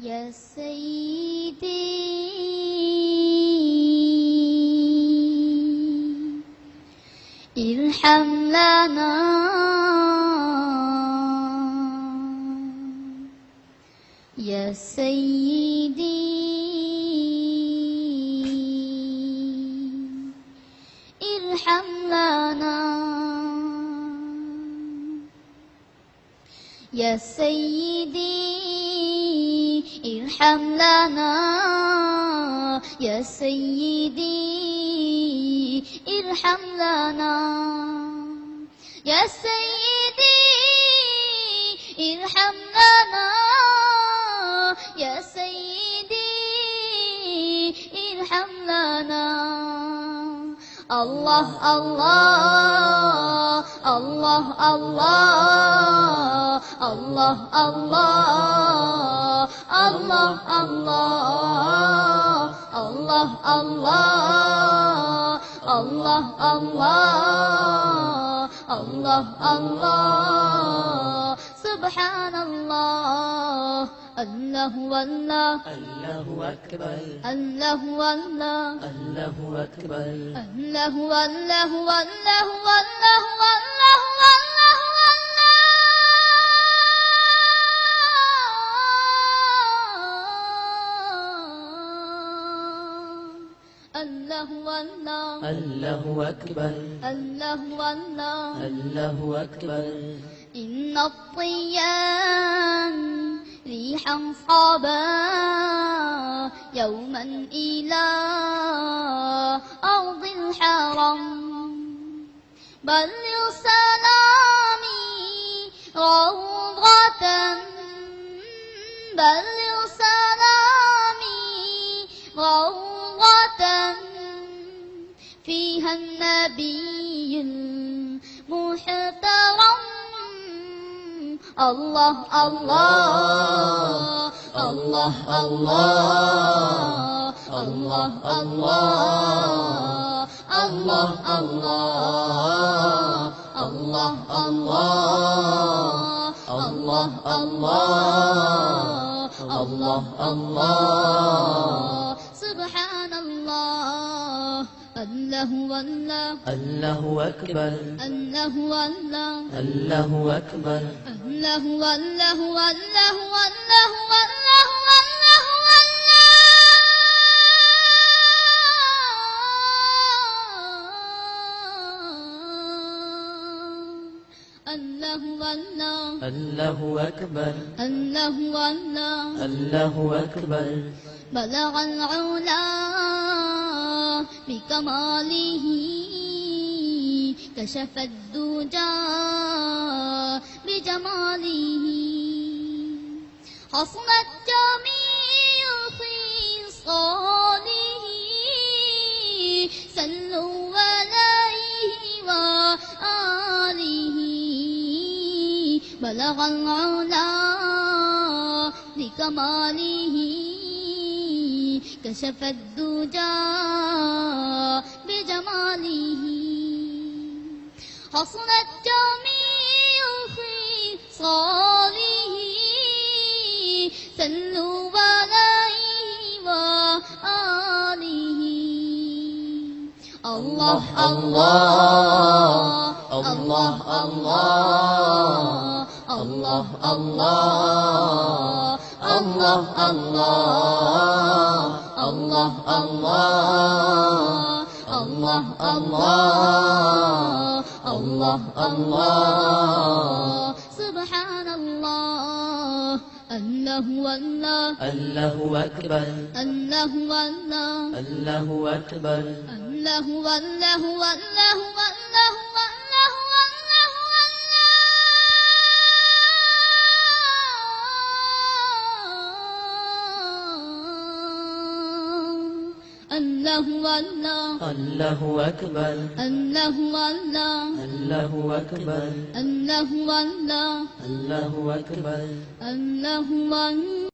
يا سيدي ارحم لنا يا سيدي ارحم لنا يا سيدي ارحم لنا يا سيدي ارحم لنا يا سيدي ارحم لنا يا سيدي ارحم لنا الله الله الله الله الله الله الله الله الله الله الله الله الله سبحان الله الله والله الله أكبر الله والله الله أكبر الله والله والله والله والله والله الله والله الله أكبر الله والله الله أكبر إن الطيان ريحا صابا يوما إلى أرض الحرم بلغ سلامي روضة بلغ سلامي روضة فيها النبي المحترم الله الله الله الله الله الله الله الله الله الله الله الله سبحان الله الله والله الله أكبر الله والله الله أكبر الله والله والله والله والله والله الله والله الله أكبر الله والله الله أكبر بلغ العلا بكماله كشف الدجى بجماله حصلت جميع خصاله صلوا عليه وآله بلغ العلا بكماله كشف الدجى بجماله حصلت جميع خصاله صلوا عليه وآله الله الله الله الله الله الله الله الله الله الله الله الله سبحان الله الله والله الله أكبر الله والله الله أكبر الله والله والله والله والله الله والله الله أكبر الله والله الله أكبر الله والله الله أكبر الله والله